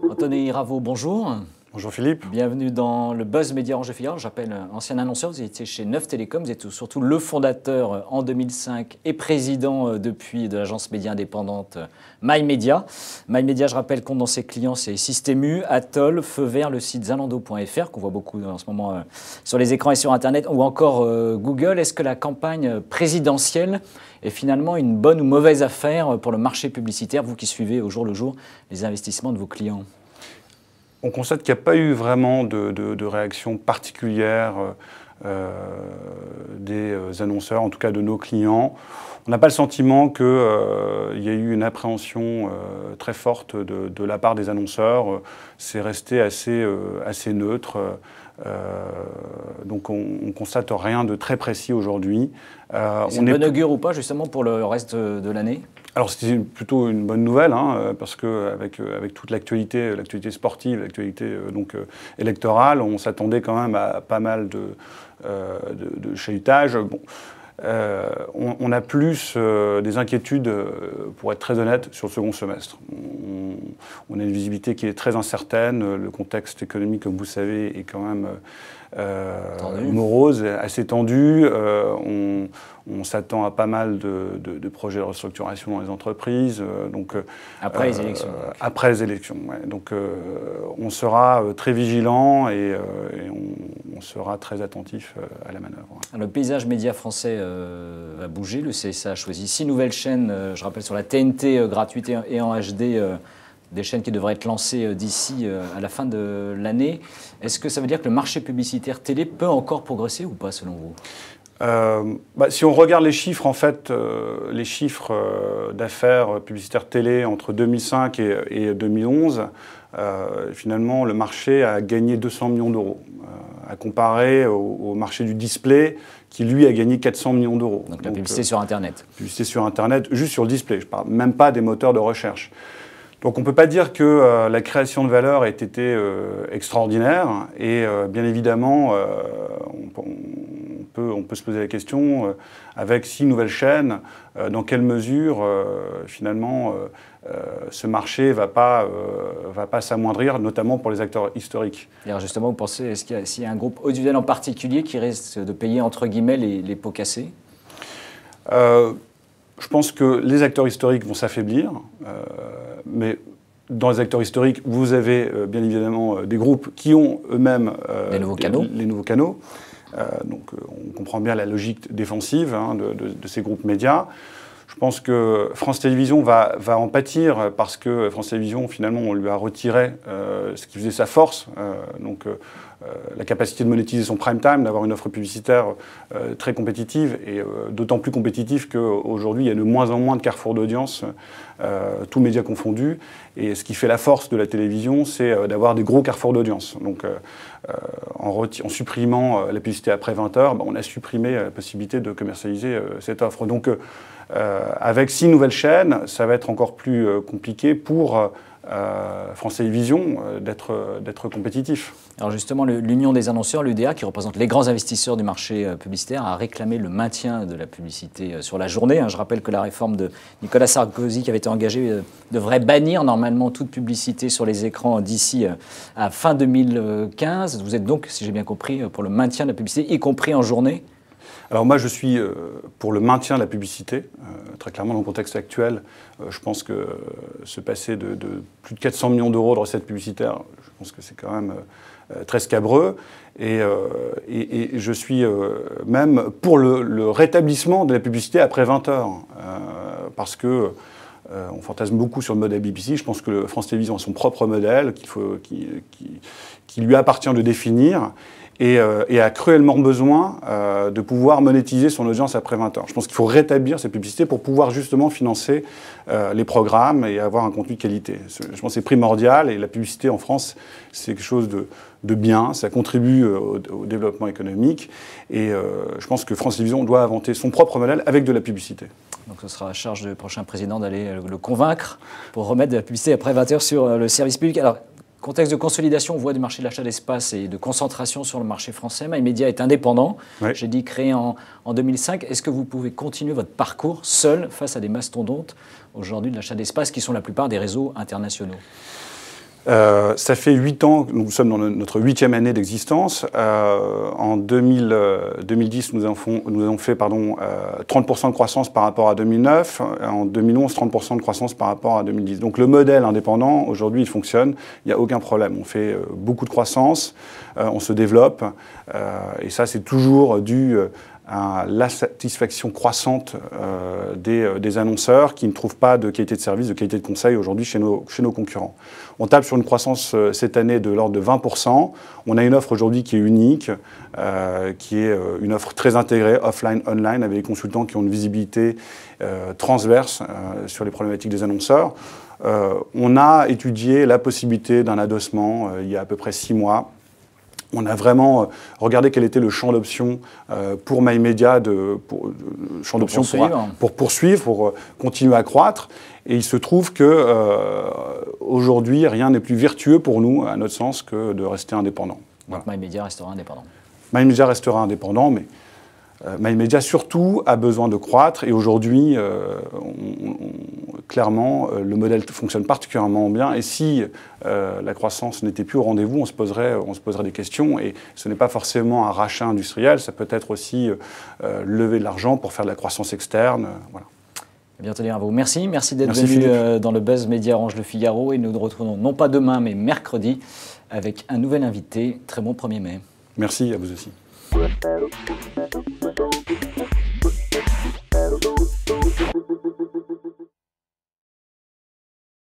Anthony Raveau, bonjour. Bonjour Philippe. Bienvenue dans le Buzz Média Angers Figaro. J'appelle ancien annonceur, vous étiez chez Neuf Télécom, vous êtes surtout le fondateur en 2005 et président depuis de l'agence média indépendante MyMedia. MyMedia, je rappelle, compte dans ses clients, c'est Système-U, Atoll, Feu Vert, le site Zalando.fr qu'on voit beaucoup en ce moment sur les écrans et sur Internet, ou encore Google. Est-ce que la campagne présidentielle est finalement une bonne ou mauvaise affaire pour le marché publicitaire, vous qui suivez au jour le jour les investissements de vos clients ? On constate qu'il n'y a pas eu vraiment de réaction particulière des annonceurs, en tout cas de nos clients. On n'a pas le sentiment qu'il y ait eu une appréhension très forte de la part des annonceurs. C'est resté assez neutre. Donc on ne constate rien de très précis aujourd'hui. C'est une bonne augure ou pas justement pour le reste de l'année ? Alors c'était plutôt une bonne nouvelle, parce qu'avec toute l'actualité sportive, l'actualité électorale, on s'attendait quand même à pas mal de chahutage. Bon, on a plus des inquiétudes, pour être très honnête, sur le second semestre. On a une visibilité qui est très incertaine. Le contexte économique, comme vous savez, est quand même morose, assez tendu. On s'attend à pas mal de projets de restructuration dans les entreprises. Après les élections. Après les élections, ouais. Donc on sera très vigilant et on sera très attentif à la manœuvre. Ouais. Le paysage média français va bouger. Le CSA a choisi 6 nouvelles chaînes, je rappelle, sur la TNT gratuite et en HD, des chaînes qui devraient être lancées d'ici à la fin de l'année. Est-ce que ça veut dire que le marché publicitaire télé peut encore progresser ou pas, selon vous ? Si on regarde les chiffres, en fait, les chiffres d'affaires publicitaires télé entre 2005 et 2011, finalement, le marché a gagné 200 millions d'euros, à comparer au marché du display, qui lui a gagné 400 millions d'euros. Donc la publicité sur Internet. Publicité sur Internet, juste sur le display, je ne parle même pas des moteurs de recherche. Donc on ne peut pas dire que la création de valeur ait été extraordinaire, et bien évidemment, on peut se poser la question, avec 6 nouvelles chaînes, dans quelle mesure, finalement, ce marché ne va pas s'amoindrir, notamment pour les acteurs historiques. Et alors justement, vous pensez, est-ce qu'il y a un groupe audiovisuel en particulier qui risque de payer, entre guillemets, les pots cassés ? Je pense que les acteurs historiques vont s'affaiblir, mais dans les acteurs historiques, vous avez bien évidemment des groupes qui ont eux-mêmes les nouveaux canaux. Donc on comprend bien la logique défensive de ces groupes médias. Je pense que France Télévisions va en pâtir, parce que France Télévisions, finalement, on lui a retiré ce qui faisait sa force, la capacité de monétiser son prime time, d'avoir une offre publicitaire très compétitive, et d'autant plus compétitive qu'aujourd'hui, il y a de moins en moins de carrefours d'audience, tous médias confondus. Et ce qui fait la force de la télévision, c'est d'avoir des gros carrefours d'audience. Donc en supprimant la publicité après 20 heures, on a supprimé la possibilité de commercialiser cette offre. Donc avec 6 nouvelles chaînes, ça va être encore plus compliqué pour France Télévisions d'être compétitif. Alors justement, l'Union des annonceurs, l'UDA, qui représente les grands investisseurs du marché publicitaire, a réclamé le maintien de la publicité sur la journée. Je rappelle que la réforme de Nicolas Sarkozy, qui avait été engagée, devrait bannir normalement toute publicité sur les écrans d'ici à fin 2015. Vous êtes donc, si j'ai bien compris, pour le maintien de la publicité, y compris en journée ? Alors moi, je suis pour le maintien de la publicité. Très clairement, dans le contexte actuel, je pense que se passer de plus de 400 millions d'euros de recettes publicitaires, je pense que c'est quand même très scabreux. Et je suis même pour le rétablissement de la publicité après 20 heures. Parce que on fantasme beaucoup sur le modèle BBC. Je pense que France Télévisions a son propre modèle qui lui appartient de définir. Et a cruellement besoin de pouvoir monétiser son audience après 20 heures. Je pense qu'il faut rétablir ces publicités pour pouvoir justement financer les programmes et avoir un contenu de qualité. Je pense que c'est primordial, et la publicité en France, c'est quelque chose de bien, ça contribue au développement économique, et je pense que France Télévisions doit inventer son propre modèle avec de la publicité. Donc ce sera à charge du prochain président d'aller le convaincre pour remettre de la publicité après 20 heures sur le service public. Alors, Contexte de consolidation, on voit du marché de l'achat d'espace et de concentration sur le marché français. MyMedia est indépendant. Ouais. J'ai dit créé en 2005. Est-ce que vous pouvez continuer votre parcours seul face à des mastodontes aujourd'hui de l'achat d'espace qui sont la plupart des réseaux internationaux? Ça fait 8 ans, nous sommes dans notre 8e année d'existence. En 2010, nous avons fait 30% de croissance par rapport à 2009. En 2011, 30% de croissance par rapport à 2010. Donc le modèle indépendant, aujourd'hui, il fonctionne. Il n'y a aucun problème. On fait beaucoup de croissance, on se développe. Et ça, c'est toujours dû à la satisfaction croissante des annonceurs qui ne trouvent pas de qualité de service, de qualité de conseil aujourd'hui chez nos concurrents. On tape sur une croissance cette année de l'ordre de 20%. On a une offre aujourd'hui qui est unique, qui est une offre très intégrée, offline, online, avec des consultants qui ont une visibilité transverse sur les problématiques des annonceurs. On a étudié la possibilité d'un adossement il y a à peu près 6 mois. On a vraiment regardé quel était le champ d'options pour MyMedia, pour poursuivre, pour continuer à croître. Et il se trouve qu'aujourd'hui, rien n'est plus vertueux pour nous, à notre sens, que de rester indépendant. Voilà. MyMedia restera indépendant. MyMedia restera indépendant, mais MyMedia surtout a besoin de croître. Et aujourd'hui, clairement, le modèle fonctionne particulièrement bien. Et si la croissance n'était plus au rendez-vous, on se poserait des questions. Et ce n'est pas forcément un rachat industriel, ça peut être aussi lever de l'argent pour faire de la croissance externe. Voilà. Bien tenir à vous. Merci d'être venu dans le Buzz Média Orange Le Figaro. Et nous nous retrouvons non pas demain, mais mercredi, avec un nouvel invité. Très bon 1er mai. Merci, à vous aussi.